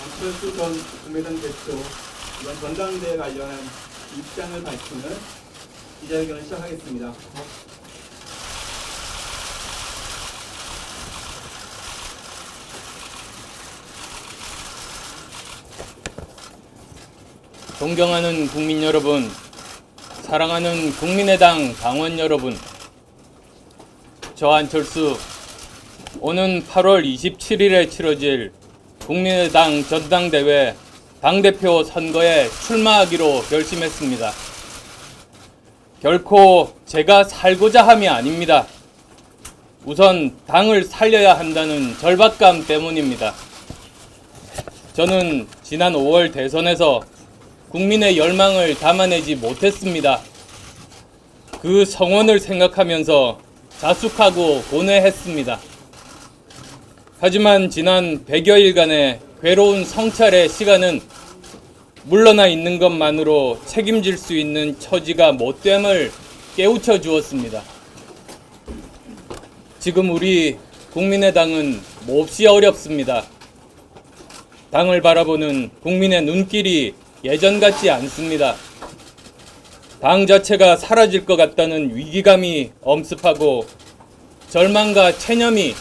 안철수 전 국민의당 대표 이번 전당대회 관련한 입장을 밝히는 기자회견을 시작하겠습니다. 존경하는 국민 여러분, 사랑하는 국민의당 당원 여러분, 저 안철수 오는 8월 27일에 치러질 국민의당 전당대회 당대표 선거에 출마하기로 결심했습니다. 결코 제가 살고자 함이 아닙니다. 우선 당을 살려야 한다는 절박감 때문입니다. 저는 지난 5월 대선에서 국민의 열망을 담아내지 못했습니다. 그 성원을 생각하면서 자숙하고 고뇌했습니다. 하지만 지난 100여일간의 괴로운 성찰의 시간은 물러나 있는 것만으로 책임질 수 있는 처지가 못됨을 깨우쳐 주었습니다. 지금 우리 국민의당은 몹시 어렵습니다. 당을 바라보는 국민의 눈길이 예전 같지 않습니다. 당 자체가 사라질 것 같다는 위기감이 엄습하고 절망과 체념이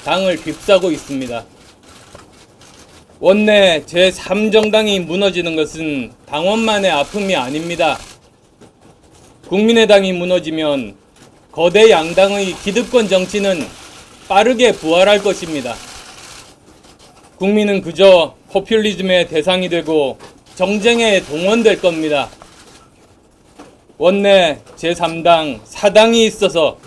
당을 휩싸고 있습니다. 원내 제3정당이 무너지는 것은 당원만의 아픔이 아닙니다. 국민의당이 무너지면 거대 양당의 기득권 정치는 빠르게 부활할 것입니다. 국민은 그저 포퓰리즘의 대상이 되고 정쟁에 동원될 겁니다. 원내 제3당, 4당이 있어서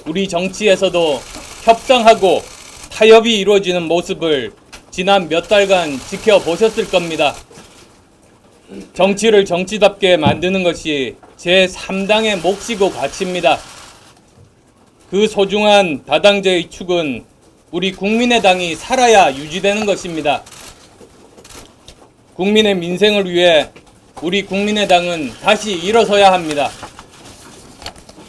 우리 정치에서도 협상하고 타협이 이루어지는 모습을 지난 몇 달간 지켜보셨을 겁니다. 정치를 정치답게 만드는 것이 제3당의 몫이고 가치입니다. 그 소중한 다당제의 축은 우리 국민의당이 살아야 유지되는 것입니다. 국민의 민생을 위해 우리 국민의당은 다시 일어서야 합니다.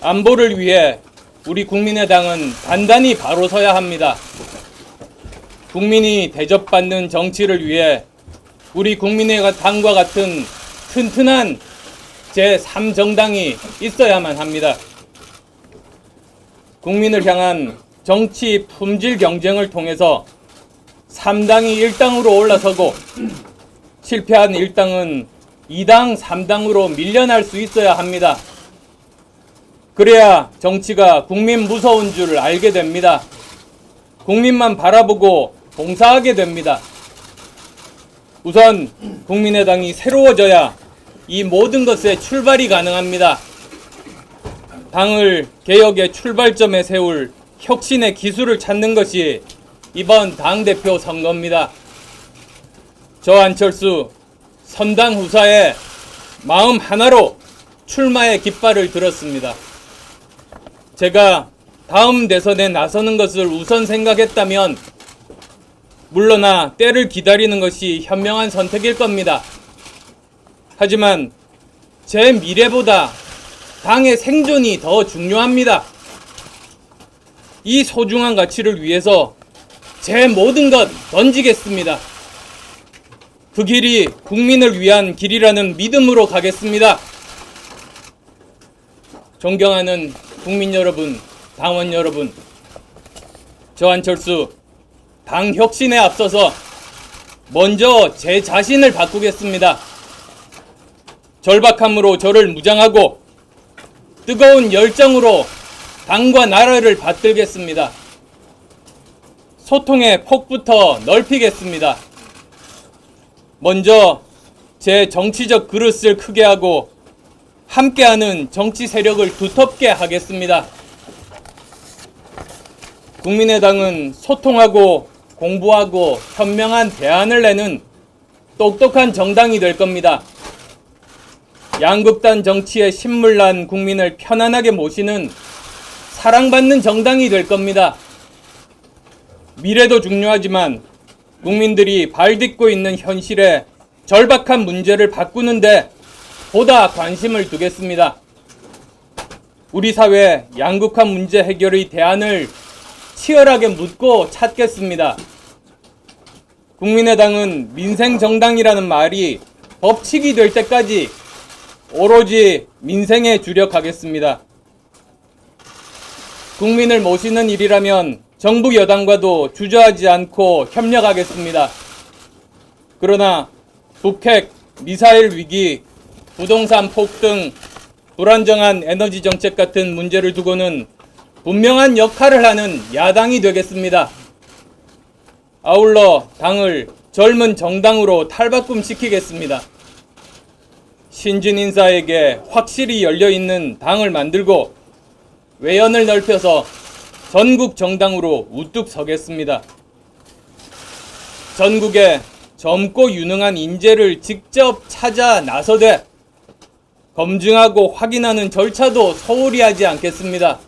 안보를 위해 우리 국민의당은 단단히 바로 서야 합니다. 국민이 대접받는 정치를 위해 우리 국민의당과 같은 튼튼한 제3정당이 있어야만 합니다. 국민을 향한 정치 품질 경쟁을 통해서 3당이 1당으로 올라서고 실패한 1당은 2당, 3당으로 밀려날 수 있어야 합니다. 그래야 정치가 국민 무서운 줄 알게 됩니다. 국민만 바라보고 봉사하게 됩니다. 우선 국민의당이 새로워져야 이 모든 것에 출발이 가능합니다. 당을 개혁의 출발점에 세울 혁신의 기술을 찾는 것이 이번 당대표 선거입니다. 저 안철수 선당 후사에 마음 하나로 출마의 깃발을 들었습니다. 제가 다음 대선에 나서는 것을 우선 생각했다면 물러나 때를 기다리는 것이 현명한 선택일 겁니다. 하지만 제 미래보다 당의 생존이 더 중요합니다. 이 소중한 가치를 위해서 제 모든 것 던지겠습니다. 그 길이 국민을 위한 길이라는 믿음으로 가겠습니다. 존경하는 국민 여러분, 당원 여러분, 저 안철수 당 혁신에 앞서서 먼저 제 자신을 바꾸겠습니다. 절박함으로 저를 무장하고 뜨거운 열정으로 당과 나라를 받들겠습니다. 소통의 폭부터 넓히겠습니다. 먼저 제 정치적 그릇을 크게 하고 함께하는 정치 세력을 두텁게 하겠습니다. 국민의당은 소통하고 공부하고 현명한 대안을 내는 똑똑한 정당이 될 겁니다. 양극단 정치에 신물난 국민을 편안하게 모시는 사랑받는 정당이 될 겁니다. 미래도 중요하지만 국민들이 발딛고 있는 현실에 절박한 문제를 바꾸는데 보다 관심을 두겠습니다. 우리 사회 양극화 문제 해결의 대안을 치열하게 묻고 찾겠습니다. 국민의당은 민생정당이라는 말이 법칙이 될 때까지 오로지 민생에 주력하겠습니다. 국민을 모시는 일이라면 정부 여당과도 주저하지 않고 협력하겠습니다. 그러나 북핵, 미사일 위기, 부동산 폭등, 불안정한 에너지 정책 같은 문제를 두고는 분명한 역할을 하는 야당이 되겠습니다. 아울러 당을 젊은 정당으로 탈바꿈시키겠습니다. 신진 인사에게 확실히 열려있는 당을 만들고 외연을 넓혀서 전국 정당으로 우뚝 서겠습니다. 전국에 젊고 유능한 인재를 직접 찾아 나서되 검증하고 확인하는 절차도 소홀히 하지 않겠습니다.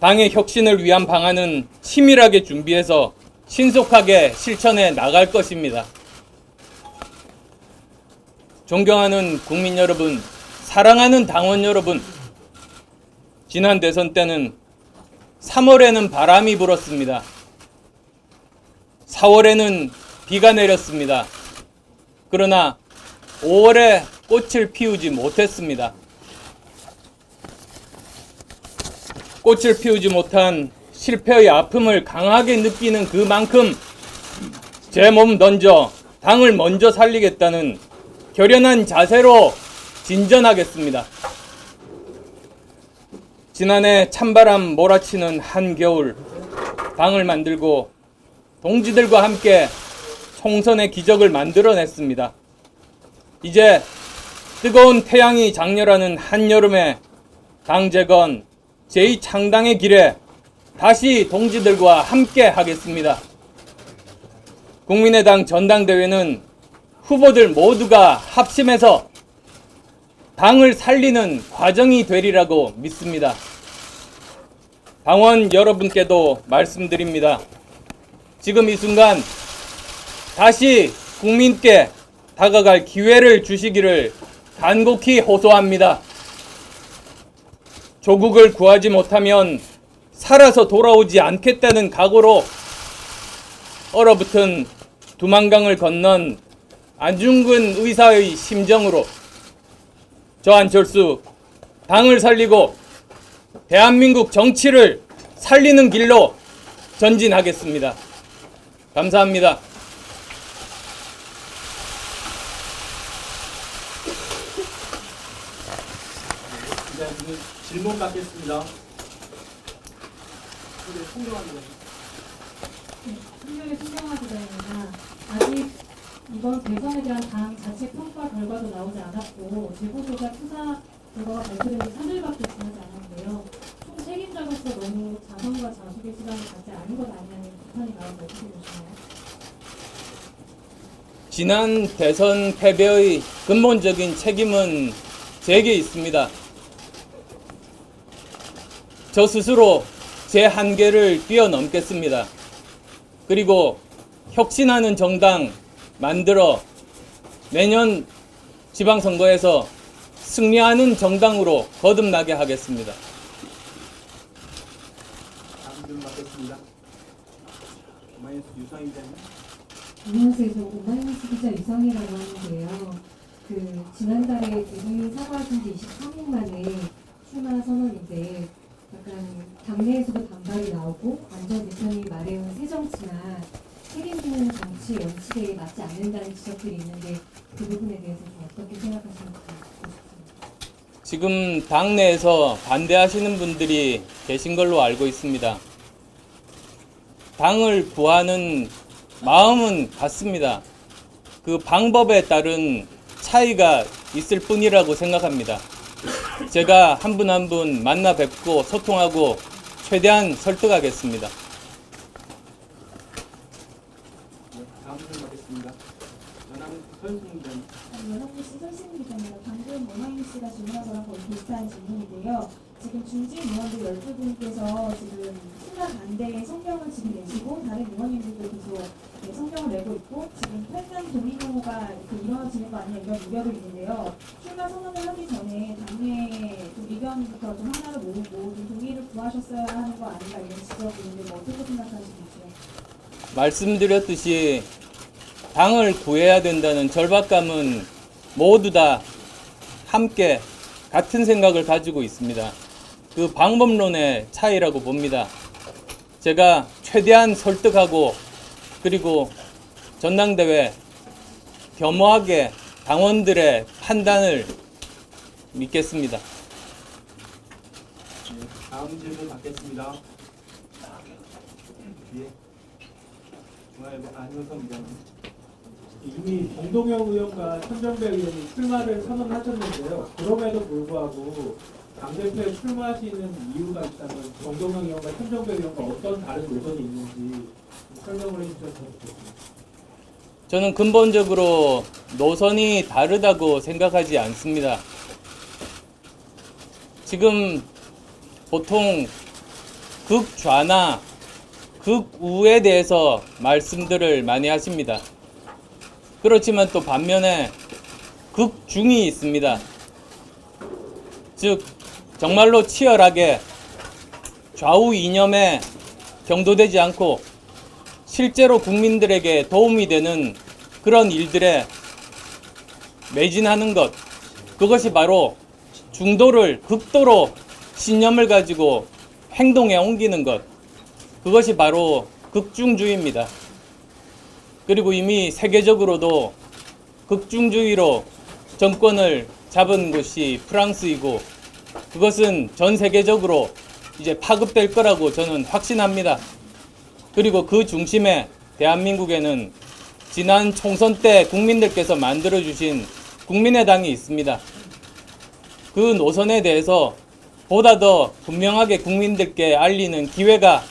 당의 혁신을 위한 방안은 치밀하게 준비해서 신속하게 실천해 나갈 것입니다. 존경하는 국민 여러분, 사랑하는 당원 여러분, 지난 대선 때는 3월에는 바람이 불었습니다. 4월에는 비가 내렸습니다. 그러나 5월에 꽃을 피우지 못했습니다. 꽃을 피우지 못한 실패의 아픔을 강하게 느끼는 그만큼 제 몸 던져 당을 먼저 살리겠다는 결연한 자세로 진전하겠습니다. 지난해 찬바람 몰아치는 한겨울, 당을 만들고 동지들과 함께 총선의 기적을 만들어냈습니다. 이제 뜨거운 태양이 장렬하는 한여름에 당 재건, 제2창당의 길에 다시 동지들과 함께 하겠습니다. 국민의당 전당대회는 후보들 모두가 합심해서 당을 살리는 과정이 되리라고 믿습니다. 당원 여러분께도 말씀드립니다. 지금 이 순간 다시 국민께 다가갈 기회를 주시기를 간곡히 호소합니다. 조국을 구하지 못하면 살아서 돌아오지 않겠다는 각오로 얼어붙은 두만강을 건넌 안중근 의사의 심정으로 저 안철수 당을 살리고 대한민국 정치를 살리는 길로 전진하겠습니다. 감사합니다. 네, 질문 받겠습니다. 한명의 신경화기자입니다. 아직 이번 대선에 대한 당 자체 평가 결과도 나오지 않았고 재보조사 수사 결과가 발표된 지 3일밖에 지나지 않았는데요. 총 책임자로서 너무 자성과 자숙의 시간을 갖지 않은 것 아니냐는 비판이 나오는데 어떻게 보시나요? 지난 대선 패배의 근본적인 책임은 제게 있습니다. 저 스스로 제 한계를 뛰어넘겠습니다. 그리고 혁신하는 정당 만들어 내년 지방선거에서 승리하는 정당으로 거듭나게 하겠습니다. 다음 질문 받겠습니다. 오마이뉴스 유상 기자님. 안녕하세요. 저 오마이뉴스 기자 유성이라고 하는데요. 지난달에 대통령이 사과하신 지 23일 만에 출마 선언인데 약간 당내에서도 반발이 나오고 안전 대표님이 말해온 새 정치나 책임지는 정치 원칙에 맞지 않는다는 지적들이 있는데 그 부분에 대해서 좀 어떻게 생각하시는지 듣고 싶습니다. 지금 당내에서 반대하시는 분들이 계신 걸로 알고 있습니다. 당을 구하는 마음은 같습니다. 그 방법에 따른 차이가 있을 뿐이라고 생각합니다. 제가 한 분 한 분 만나 뵙고 소통하고 최대한 설득하겠습니다. 네, 다음 질문 받겠습니다. 연합 서윤승 기자님. 그 한국 씨 설신 기자입니다. 방금 오마이뉴 씨가 질문한 거랑 거의 비슷한 질문인데요. 지금 중진 의원들 12분께서 지금 출마 반대의 성명을 지금 내시고 다른 의원님들도 계속 성명을 내고 있고 지금 8강 도미노가 이루어지는 거 아니냐 이런 우려도 있는데요. 출마 선언을 하기 전에 당내 좀 의견부터 좀 하나를 모으고 좀 동의를 구하셨어야 하는 거 아닌가 이런 지적이 있는데 뭐 어떻게 생각하시는지요? 말씀드렸듯이 당을 구해야 된다는 절박감은 모두 다 함께 같은 생각을 가지고 있습니다. 그 방법론의 차이라고 봅니다. 제가 최대한 설득하고 그리고 전당대회 겸허하게 당원들의 판단을 믿겠습니다. 네, 다음 질문 받겠습니다. 뒤에 중앙일보 안효성 기자님. 이미 정동영 의원과 천정배 의원이 출마를 선언하셨는데요. 그럼에도 불구하고 당대표에 출마하시는 이유가 있다면 정동영 의원과 천정배 의원과 어떤 다른 노선이 있는지 설명을 해주셨으면 좋겠습니다. 저는 근본적으로 노선이 다르다고 생각하지 않습니다. 지금 보통 극좌나 극우에 대해서 말씀들을 많이 하십니다. 그렇지만 또 반면에 극중이 있습니다. 즉 정말로 치열하게 좌우 이념에 경도되지 않고 실제로 국민들에게 도움이 되는 그런 일들에 매진하는 것, 그것이 바로 중도를 극도로 신념을 가지고 행동에 옮기는 것, 그것이 바로 극중주의입니다. 그리고 이미 세계적으로도 극중주의로 정권을 잡은 곳이 프랑스이고 그것은 전 세계적으로 이제 파급될 거라고 저는 확신합니다. 그리고 그 중심에 대한민국에는 지난 총선 때 국민들께서 만들어주신 국민의당이 있습니다. 그 노선에 대해서 보다 더 분명하게 국민들께 알리는 기회가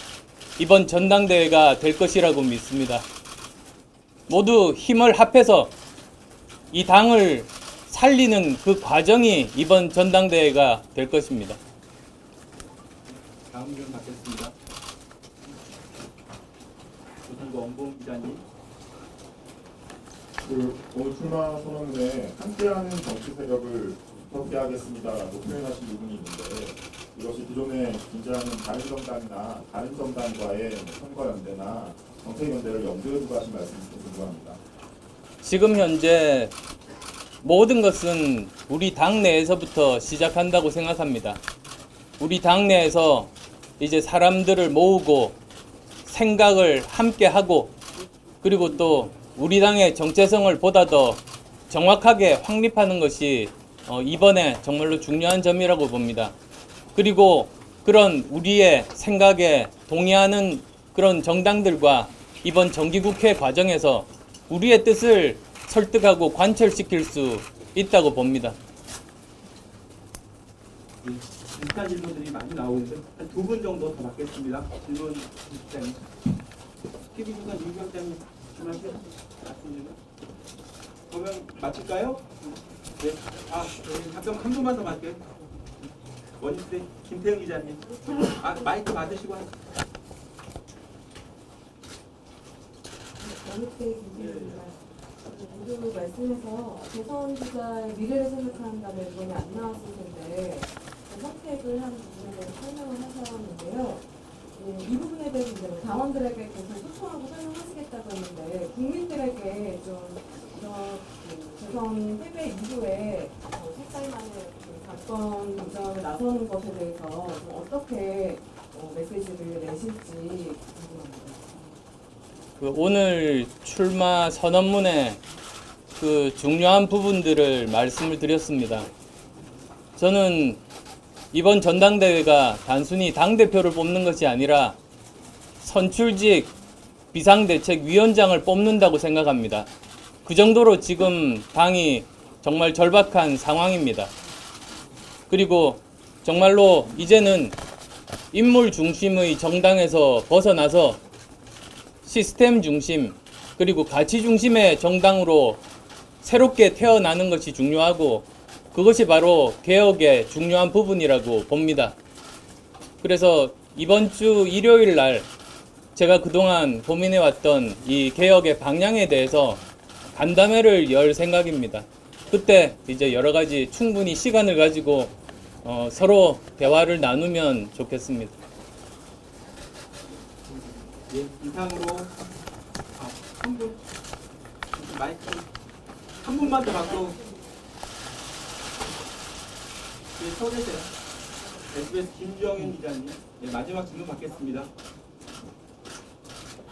이번 전당대회가 될 것이라고 믿습니다. 모두 힘을 합해서 이 당을 살리는 그 과정이 이번 전당대회가 될 것입니다. 다음 질문 받겠습니다. 조선고 원봉 기자님. 오늘 출마 선언에 함께하는 정치 세력을 협의하겠습니다라고 표현하신 부분이 있는데 이것이 기존에 존재하는 다른 정당이나 다른 정당과의 선거연대나 정책연대를 염두에 두고 하신 말씀이 궁금합니다. 지금 현재 모든 것은 우리 당 내에서부터 시작한다고 생각합니다. 우리 당 내에서 이제 사람들을 모으고 생각을 함께 하고 그리고 또 우리 당의 정체성을 보다 더 정확하게 확립하는 것이 이번에 정말로 중요한 점이라고 봅니다. 그리고 그런 우리의 생각에 동의하는 그런 정당들과 이번 정기국회 과정에서 우리의 뜻을 설득하고 관철시킬 수 있다고 봅니다. 비슷한 질문들이 많이 나오는데 한 두 분 정도 더 받겠습니다. 질문 기자님. TV조선 유경장님 질문하세요. 맞습니까? 그러면 마칠까요? 네. 잠깐 한 분만 더 받게요. 원주대 김태형 기자님. 마이크 받으시고 하세요. 원익대 김태입니다. 모두 말씀에서 대선 주자의 미래를 생각한다면 이번에 안 나왔을 텐데 선택을 한 부분에 대해서 설명을 하셨는데요. 이 부분에 대해서 이제 당원들에게 계속 소통하고 설명하시겠다고 했는데 국민들에게 좀 이런 대선 패배 이후에 색깔만의 사건 도전을 나서는 것에 대해서 좀 어떻게 메시지를 내실지 궁금합니다. 오늘 출마 선언문에 그 중요한 부분들을 말씀을 드렸습니다. 저는 이번 전당대회가 단순히 당대표를 뽑는 것이 아니라 선출직 비상대책위원장을 뽑는다고 생각합니다. 그 정도로 지금 당이 정말 절박한 상황입니다. 그리고 정말로 이제는 인물 중심의 정당에서 벗어나서 시스템 중심 그리고 가치 중심의 정당으로 새롭게 태어나는 것이 중요하고 그것이 바로 개혁의 중요한 부분이라고 봅니다. 그래서 이번 주 일요일 날 제가 그동안 고민해왔던 이 개혁의 방향에 대해서 간담회를 열 생각입니다. 그때 이제 여러 가지 충분히 시간을 가지고 서로 대화를 나누면 좋겠습니다. 예, 이상으로 한 분, 마이크 한 분만 더 받고 예, 서 계세요. SBS 김주영인 기자님, 예, 마지막 질문 받겠습니다.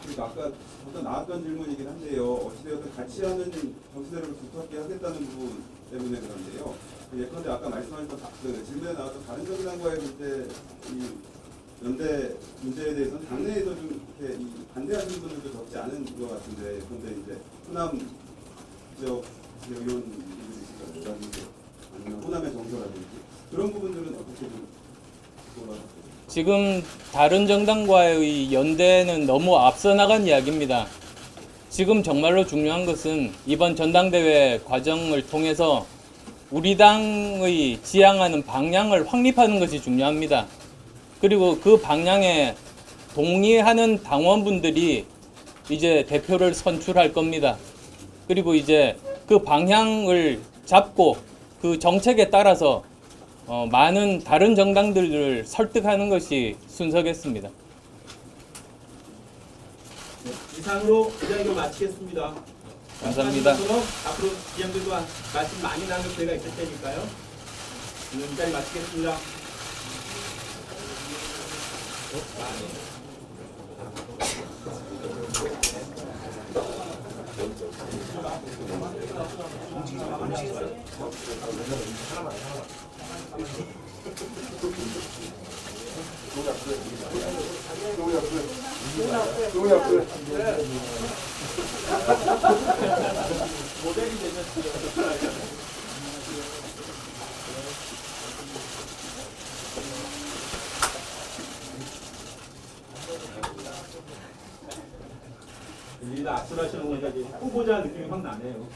그리고 아까 잠깐 나왔던 질문이긴 한데요. 어찌되었든 같이 하는 정치세력을 두텁게 하겠다는 부분 때문에 그런데요. 예컨대 아까 말씀하셨던 그 질문에 나왔던 다른 정당과의 이 연대 문제에 대해서는 당내에서 좀 이렇게 반대하시는 분들도 적지 않은 것 같은데, 예컨대 이제 호남 지역 의원분들이 있을까요? 아니면 호남의 정서라든지 그런 부분들은 어떻게 좀 돌아가세요? 지금 다른 정당과의 연대는 너무 앞서 나간 이야기입니다. 지금 정말로 중요한 것은 이번 전당대회 과정을 통해서 우리 당의 지향하는 방향을 확립하는 것이 중요합니다. 그리고 그 방향에 동의하는 당원분들이 이제 대표를 선출할 겁니다. 그리고 이제 그 방향을 잡고 그 정책에 따라서 많은 다른 정당들을 설득하는 것이 순서겠습니다. 네, 이상으로 기자회견 마치겠습니다. 감사합니다. 앞으로 기자님들과 말씀 많이 나눌 기회가 있을 테니까요. 오늘 이 자리 마치겠습니다. 모델이 되셨어요. 일이 악설하시는 거니까 이제 후보자 느낌이 확 나네요.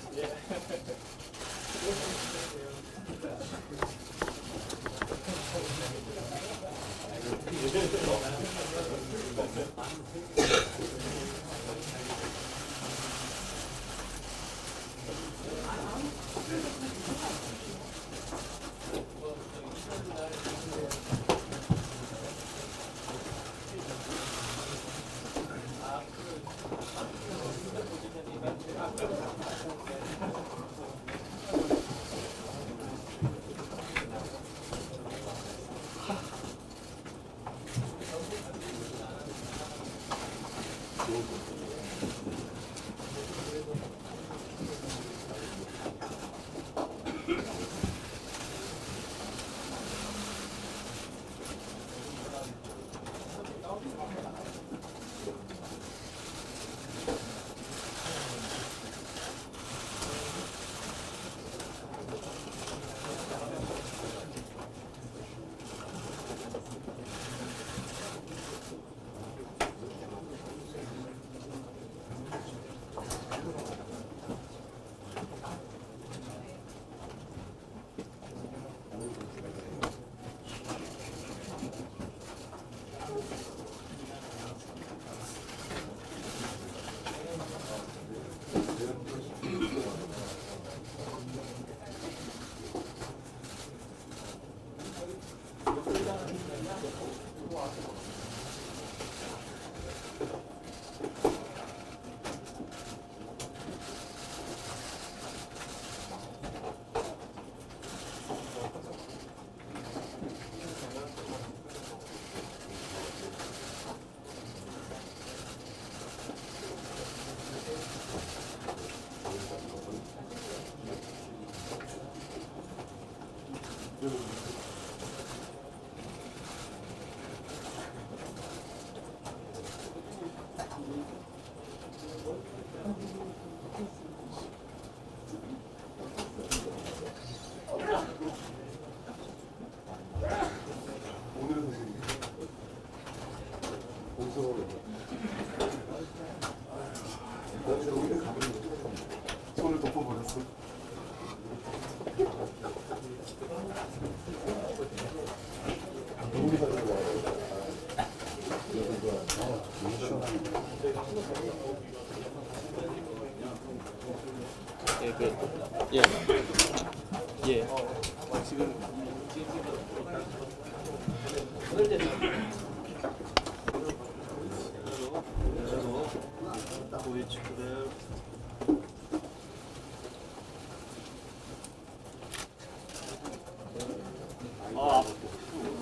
손을 덮어버렸어.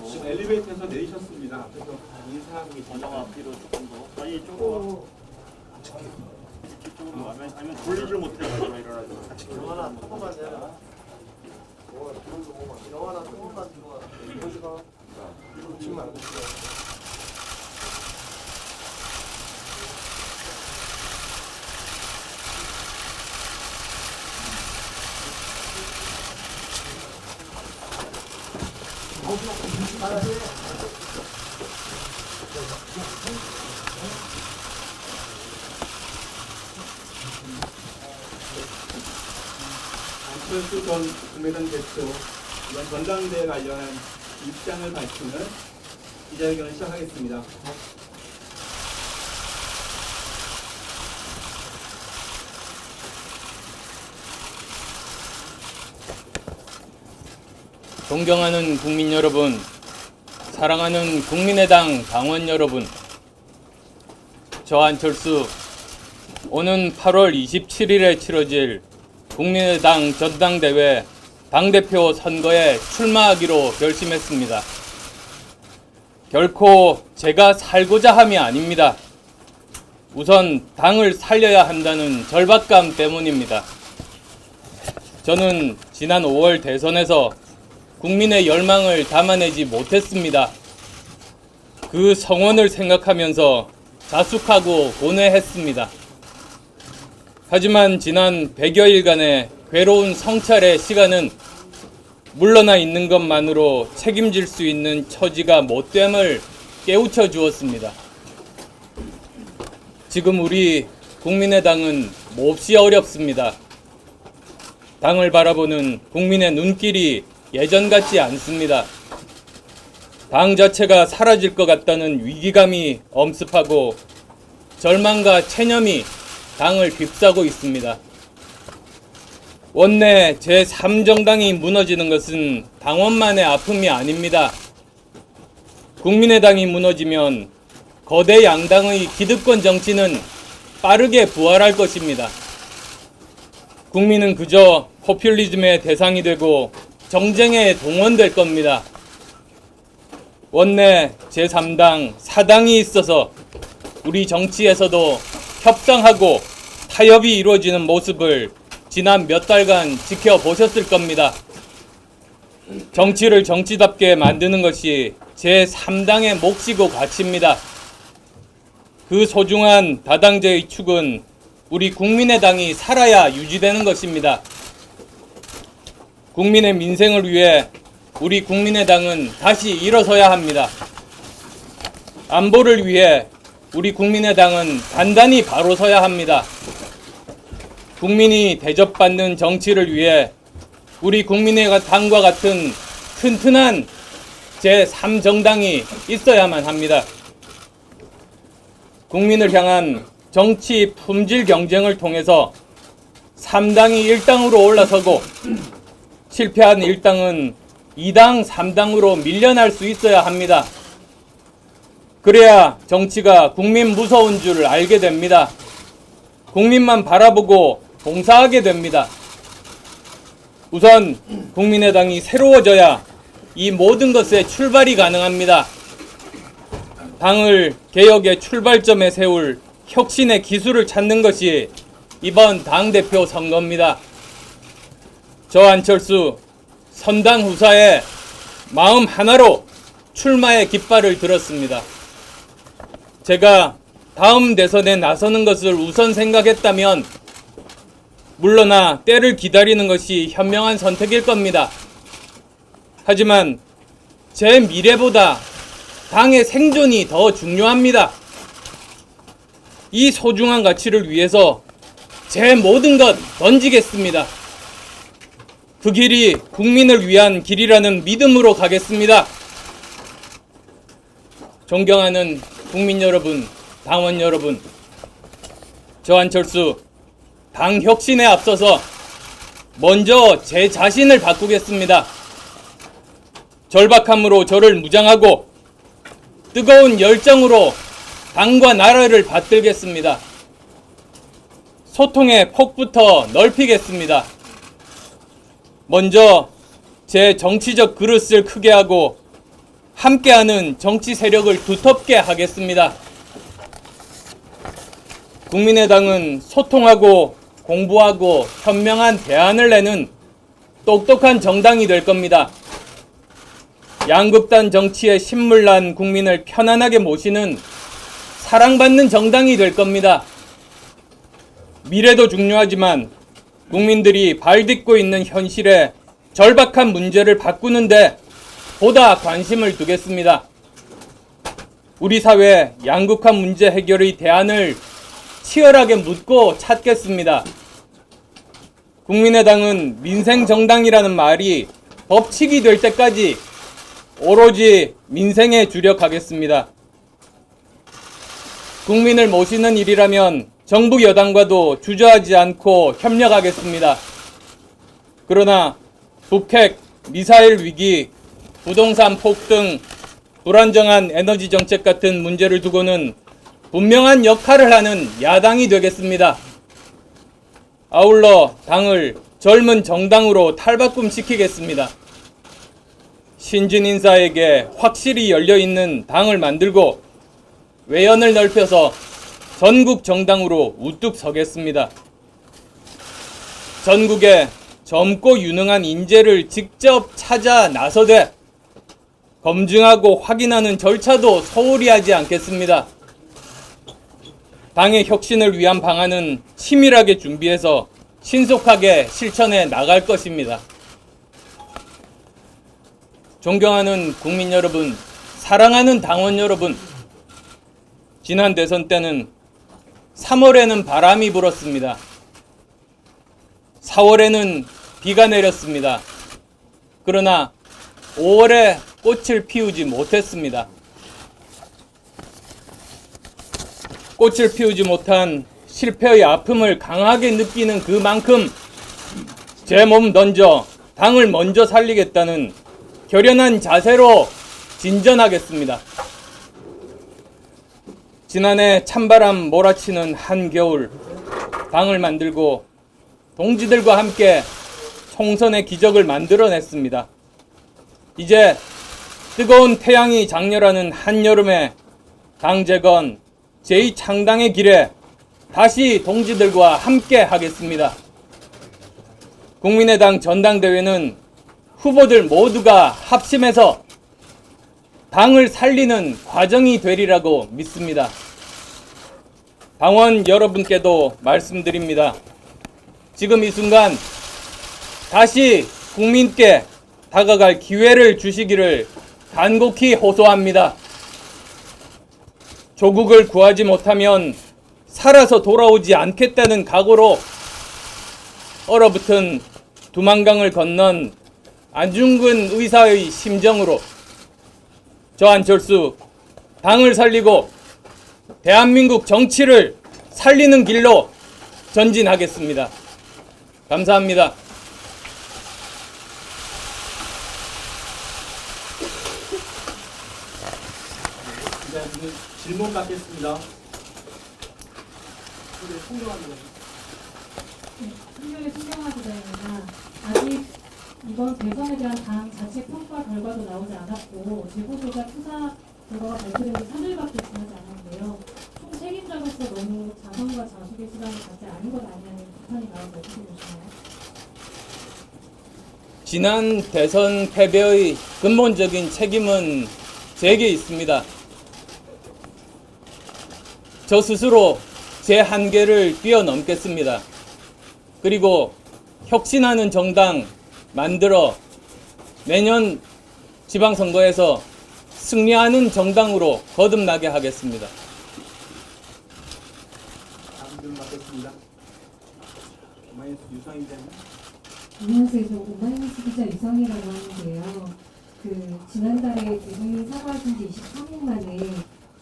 지금 엘리베이터에서 내리셨습니다. 앞에서 인사하고 계십니다. 앞뒤로 조금 더. 아니 이쪽으로 이쪽으로 아니면 돌리질 못해가지고 일어나죠. 같이 들어가나 조금만 내라. 들어가나 조금만 들어가. 지금 안 돼. 안철수 전 국민의당 대표 이번 전당대회 관련한 입장을 밝히는 기자회견을 시작하겠습니다. 존경하는 국민 여러분, 사랑하는 국민의당 당원 여러분, 저 안철수 오는 8월 27일에 치러질 국민의당 전당대회 당대표 선거에 출마하기로 결심했습니다. 결코 제가 살고자 함이 아닙니다. 우선 당을 살려야 한다는 절박감 때문입니다. 저는 지난 5월 대선에서 국민의 열망을 담아내지 못했습니다. 그 성원을 생각하면서 자숙하고 고뇌했습니다. 하지만 지난 100여일간의 괴로운 성찰의 시간은 물러나 있는 것만으로 책임질 수 있는 처지가 못됨을 깨우쳐 주었습니다. 지금 우리 국민의당은 몹시 어렵습니다. 당을 바라보는 국민의 눈길이 예전 같지 않습니다. 당 자체가 사라질 것 같다는 위기감이 엄습하고 절망과 체념이 당을 휩싸고 있습니다. 원내 제3정당이 무너지는 것은 당원만의 아픔이 아닙니다. 국민의당이 무너지면 거대 양당의 기득권 정치는 빠르게 부활할 것입니다. 국민은 그저 포퓰리즘의 대상이 되고 정쟁에 동원될 겁니다. 원내 제3당, 4당이 있어서 우리 정치에서도 협상하고 타협이 이루어지는 모습을 지난 몇 달간 지켜보셨을 겁니다. 정치를 정치답게 만드는 것이 제3당의 몫이고 가치입니다. 그 소중한 다당제의 축은 우리 국민의당이 살아야 유지되는 것입니다. 국민의 민생을 위해 우리 국민의당은 다시 일어서야 합니다. 안보를 위해 우리 국민의당은 단단히 바로 서야 합니다. 국민이 대접받는 정치를 위해 우리 국민의당과 같은 튼튼한 제3정당이 있어야만 합니다. 국민을 향한 정치 품질 경쟁을 통해서 3당이 1당으로 올라서고 실패한 1당은 2당, 3당으로 밀려날 수 있어야 합니다. 그래야 정치가 국민 무서운 줄 알게 됩니다. 국민만 바라보고 봉사하게 됩니다. 우선 국민의당이 새로워져야 이 모든 것에 출발이 가능합니다. 당을 개혁의 출발점에 세울 혁신의 기술을 찾는 것이 이번 당대표 선거입니다. 저 안철수 선당 후사에 마음 하나로 출마의 깃발을 들었습니다. 제가 다음 대선에 나서는 것을 우선 생각했다면 물러나 때를 기다리는 것이 현명한 선택일 겁니다. 하지만 제 미래보다 당의 생존이 더 중요합니다. 이 소중한 가치를 위해서 제 모든 것 던지겠습니다. 그 길이 국민을 위한 길이라는 믿음으로 가겠습니다. 존경하는 국민 여러분, 당원 여러분, 저 안철수 당 혁신에 앞서서 먼저 제 자신을 바꾸겠습니다. 절박함으로 저를 무장하고 뜨거운 열정으로 당과 나라를 받들겠습니다. 소통의 폭부터 넓히겠습니다. 먼저 제 정치적 그릇을 크게 하고 함께하는 정치 세력을 두텁게 하겠습니다. 국민의당은 소통하고 공부하고 현명한 대안을 내는 똑똑한 정당이 될 겁니다. 양극단 정치에 신물난 국민을 편안하게 모시는 사랑받는 정당이 될 겁니다. 미래도 중요하지만 국민들이 발딛고 있는 현실에 절박한 문제를 바꾸는데 보다 관심을 두겠습니다. 우리 사회 양극화 문제 해결의 대안을 치열하게 묻고 찾겠습니다. 국민의당은 민생정당이라는 말이 법칙이 될 때까지 오로지 민생에 주력하겠습니다. 국민을 모시는 일이라면 정부 여당과도 주저하지 않고 협력하겠습니다. 그러나 북핵, 미사일 위기, 부동산 폭등, 불안정한 에너지 정책 같은 문제를 두고는 분명한 역할을 하는 야당이 되겠습니다. 아울러 당을 젊은 정당으로 탈바꿈시키겠습니다. 신진 인사에게 확실히 열려있는 당을 만들고 외연을 넓혀서 전국 정당으로 우뚝 서겠습니다. 전국에 젊고 유능한 인재를 직접 찾아 나서되 검증하고 확인하는 절차도 소홀히 하지 않겠습니다. 당의 혁신을 위한 방안은 치밀하게 준비해서 신속하게 실천해 나갈 것입니다. 존경하는 국민 여러분, 사랑하는 당원 여러분, 지난 대선 때는 3월에는 바람이 불었습니다. 4월에는 비가 내렸습니다. 그러나 5월에 꽃을 피우지 못했습니다. 꽃을 피우지 못한 실패의 아픔을 강하게 느끼는 그만큼 제 몸 던져 당을 먼저 살리겠다는 결연한 자세로 진전하겠습니다. 지난해 찬바람 몰아치는 한겨울 당을 만들고 동지들과 함께 총선의 기적을 만들어냈습니다. 이제 뜨거운 태양이 장렬하는 한여름에 당 재건 제2창당의 길에 다시 동지들과 함께 하겠습니다. 국민의당 전당대회는 후보들 모두가 합심해서 당을 살리는 과정이 되리라고 믿습니다. 당원 여러분께도 말씀드립니다. 지금 이 순간 다시 국민께 다가갈 기회를 주시기를 간곡히 호소합니다. 조국을 구하지 못하면 살아서 돌아오지 않겠다는 각오로 얼어붙은 두만강을 건넌 안중근 의사의 심정으로 저 안철수 당을 살리고 대한민국 정치를 살리는 길로 전진하겠습니다. 감사합니다. 지금 질문 받겠습니다. 한겨레 신경화기자입니다. 아직 이번 대선에 대한 당 자체 평가 결과도 나오지 않았고 재보조사 투사 결과가 발표된 지 3일밖에 지나지 않았는데요. 총 책임자로서 너무 자성과 자숙의 수단을 갖지 않은 것 아니냐는 비판이 나오고 어떻게 보시나요? 지난 대선 패배의 근본적인 책임은 제게 있습니다. 저 스스로 제 한계를 뛰어넘겠습니다. 그리고 혁신하는 정당 만들어 내년 지방선거에서 승리하는 정당으로 거듭나게 하겠습니다. 다음 질문 받겠습니다. 오마이뉴스 유성희 기자님. 안녕하세요. 저 오마이뉴스 기자 유성이라고 하는데요. 지난달에 대통령이 사과하신 지 23일 만에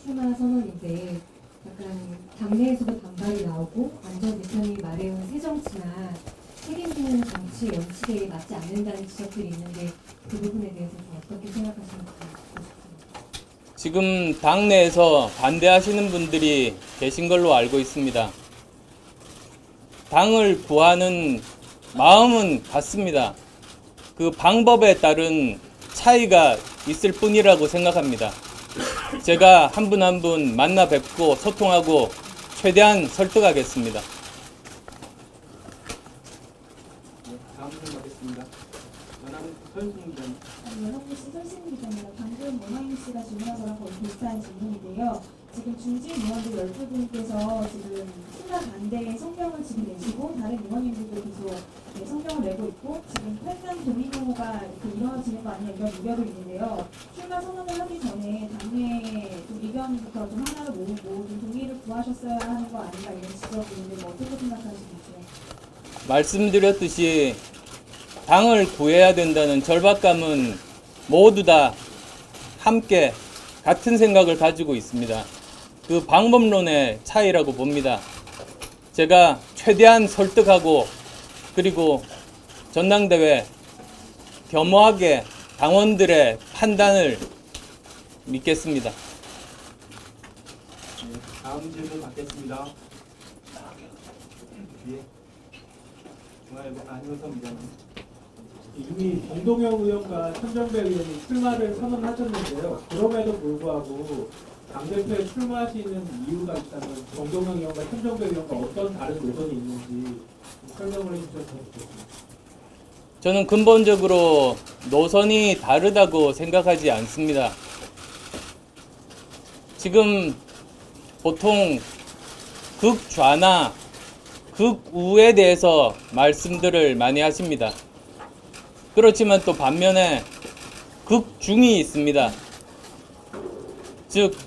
출마 선언인데 약간 당내에서도 반발이 나오고 안전 대통령이 말해온 새 정치나 책임지는 정치 원칙에 맞지 않는다는 지적들이 있는데 그 부분에 대해서 좀 어떻게 생각하시는지 듣고 싶습니다. 지금 당내에서 반대하시는 분들이 계신 걸로 알고 있습니다. 당을 구하는 마음은 같습니다. 그 방법에 따른 차이가 있을 뿐이라고 생각합니다. 제가 한 분 한 분 만나 뵙고 소통하고 최대한 설득하겠습니다. 네, 다음 질문 받겠습니다. 전화는 서윤승 기자님. 여러분 신설신 기자입니다. 방금 모나임 씨가 질문한 거랑 거의 비슷한 질문인데요. 지금 중진 의원들 12분께서 지금 출마 반대의 성명을 지금 내시고 다른 의원님들도 계속 성명을 내고 있고 지금 8단 도미노가 이렇게 이루어지는 거 아니냐 이런 우려도 있는데요. 출마 선언을 하기 전에 당내 좀 의견부터 좀 하나를 모으고 좀 동의를 구하셨어야 하는 거 아닌가 이런 지적이 있는데 뭐 어떻게 생각하시는지요? 말씀드렸듯이 당을 구해야 된다는 절박감은 모두 다 함께 같은 생각을 가지고 있습니다. 그 방법론의 차이라고 봅니다. 제가 최대한 설득하고 그리고 전당대회 겸허하게 당원들의 판단을 믿겠습니다. 네, 다음 질문 받겠습니다. 뒤에 중앙일보 안효성 기자님. 이미 정동영 의원과 천정배 의원이 출마를 선언하셨는데요. 그럼에도 불구하고 당대표에 출마하시는 이유가 있다면 정동영 의원과 천정배 의원과 어떤 다른 노선이 있는지 설명을 해주셔서 좋겠습니다. 저는 근본적으로 노선이 다르다고 생각하지 않습니다. 지금 보통 극좌나 극우에 대해서 말씀들을 많이 하십니다. 그렇지만 또 반면에 극중이 있습니다. 즉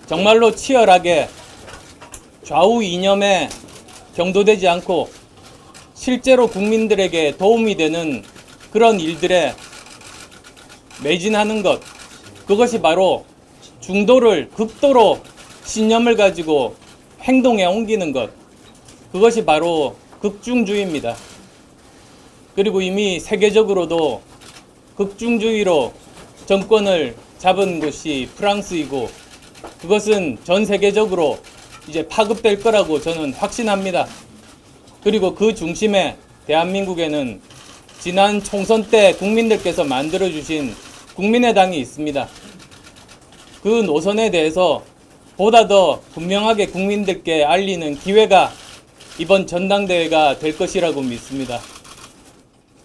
정말로 치열하게 좌우 이념에 경도되지 않고 실제로 국민들에게 도움이 되는 그런 일들에 매진하는 것, 그것이 바로 중도를 극도로 신념을 가지고 행동에 옮기는 것, 그것이 바로 극중주의입니다. 그리고 이미 세계적으로도 극중주의로 정권을 잡은 곳이 프랑스이고 그것은 전 세계적으로 이제 파급될 거라고 저는 확신합니다. 그리고 그 중심에 대한민국에는 지난 총선 때 국민들께서 만들어주신 국민의당이 있습니다. 그 노선에 대해서 보다 더 분명하게 국민들께 알리는 기회가 이번 전당대회가 될 것이라고 믿습니다.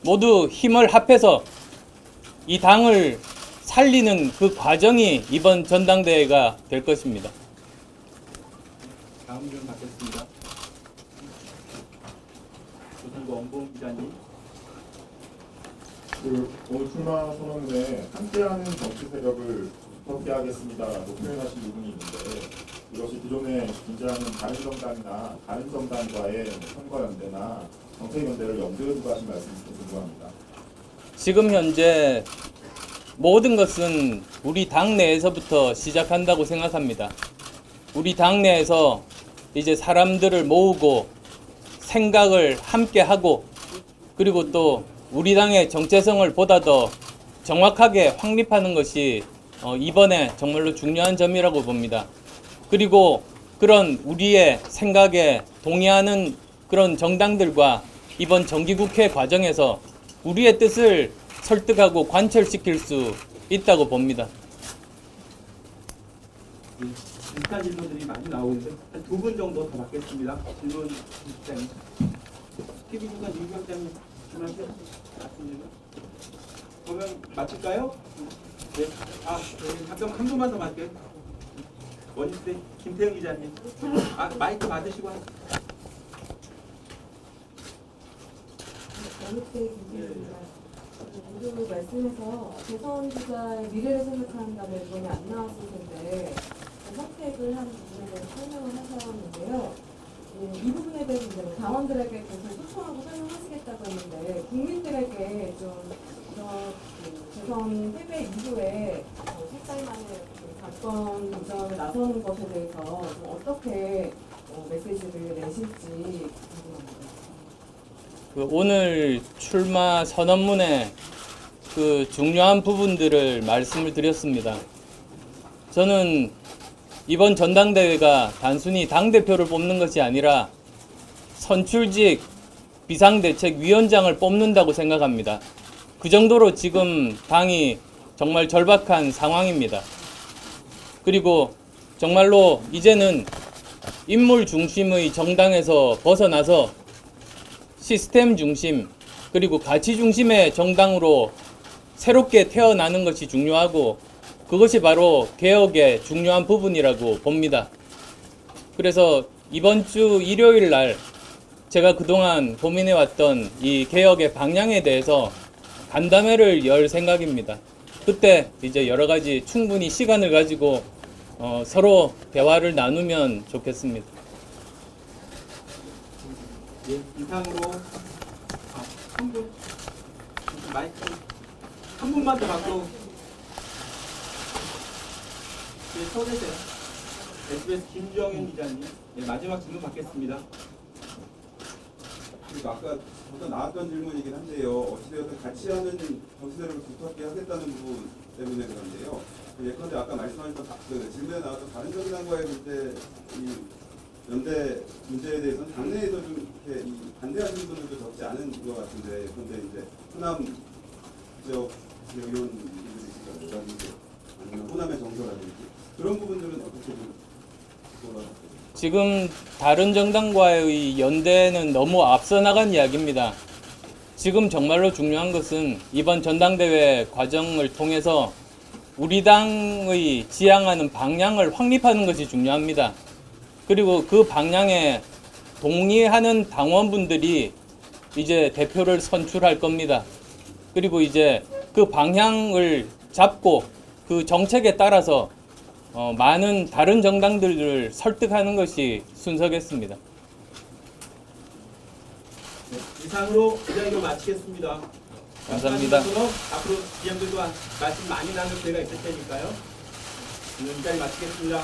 모두 힘을 합해서 이 당을 살리는 그 과정이 이번 전당대회가 될 것입니다. 다음 질문 받겠습니다. 조선일보 엄보은 기자님. 오늘 출마 선언에 함께하는 정치 세력을 두텁게 하겠습니다라고 표현하신 부분이 있는데 이것이 기존에 존재하는 다른 정당이나 다른 정당과의 선거연대나 정책연대를 염두에 두고 하신 말씀이 궁금합니다. 지금 현재 모든 것은 우리 당내에서부터 시작한다고 생각합니다. 우리 당내에서 이제 사람들을 모으고 생각을 함께 하고 그리고 또 우리 당의 정체성을 보다 더 정확하게 확립하는 것이 이번에 정말로 중요한 점이라고 봅니다. 그리고 그런 우리의 생각에 동의하는 그런 정당들과 이번 정기국회 과정에서 우리의 뜻을 설득하고 관철시킬 수 있다고 봅니다. 비슷한 질문들이 많이 나오는데 한 두 분 정도 더 받겠습니다. 질문 기자님. TV조선 유경장님 질문하세요. 그러면 맞출까요? 네. 잠깐 한 분만 더 맞게요. 원희대 김태형 기자님. 마이크 받으시고 어느때 김태형입니다. 모두 말씀에서 대선 주자의 미래를 생각한다면 이번에 안 나왔을 텐데 선택을 한 부분에 대해서 설명을 하셨는데요. 이 부분에 대해서 이제 당원들에게 계속 소통하고 설명하시겠다고 했는데 국민들에게 좀 이런 대선 패배 이후에 색깔만의 그 당권 도전에 나서는 것에 대해서 좀 어떻게 메시지를 내실지 궁금합니다. 그 오늘 출마 선언문에 그 중요한 부분들을 말씀을 드렸습니다. 저는 이번 전당대회가 단순히 당대표를 뽑는 것이 아니라 선출직 비상대책위원장을 뽑는다고 생각합니다. 그 정도로 지금 당이 정말 절박한 상황입니다. 그리고 정말로 이제는 인물 중심의 정당에서 벗어나서 시스템 중심 그리고 가치 중심의 정당으로 새롭게 태어나는 것이 중요하고 그것이 바로 개혁의 중요한 부분이라고 봅니다. 그래서 이번 주 일요일 날 제가 그동안 고민해왔던 이 개혁의 방향에 대해서 간담회를 열 생각입니다. 그때 이제 여러 가지 충분히 시간을 가지고 서로 대화를 나누면 좋겠습니다. 예, 이상으로 한 분, 마이크 한 분만 더 받고 서울에서요. SBS 김주영현 기자님, 네, 마지막 질문 받겠습니다. 그리고 아까 잠깐 나왔던 질문이긴 한데요. 어찌되었든 같이 하는 정치대로를 두텁게 하겠다는 부분 때문에 그런데요. 예컨대 아까 말씀하셨던 그 질문에 나왔던 다른 정당과의 이 연대 문제에 대해서는 당내에서 좀 이렇게 반대하시는 분들도 적지 않은 것 같은데, 예컨대 이제 호남 지역 이런 분들이 있을까요? 아니면 호남의 정서라든지 그런 부분들은 어떻게 좀 돌아가세요? 지금 다른 정당과의 연대는 너무 앞서 나간 이야기입니다. 지금 정말로 중요한 것은 이번 전당대회 과정을 통해서 우리 당의 지향하는 방향을 확립하는 것이 중요합니다. 그리고 그 방향에 동의하는 당원분들이 이제 대표를 선출할 겁니다. 그리고 이제 그 방향을 잡고 그 정책에 따라서 많은 다른 정당들을 설득하는 것이 순서겠습니다. 네, 이상으로 기자회견 마치겠습니다. 감사합니다. 앞으로 기자님들과 말씀 많이 나눌 기회가 있을 테니까요. 오늘 이 자리 마치겠습니다.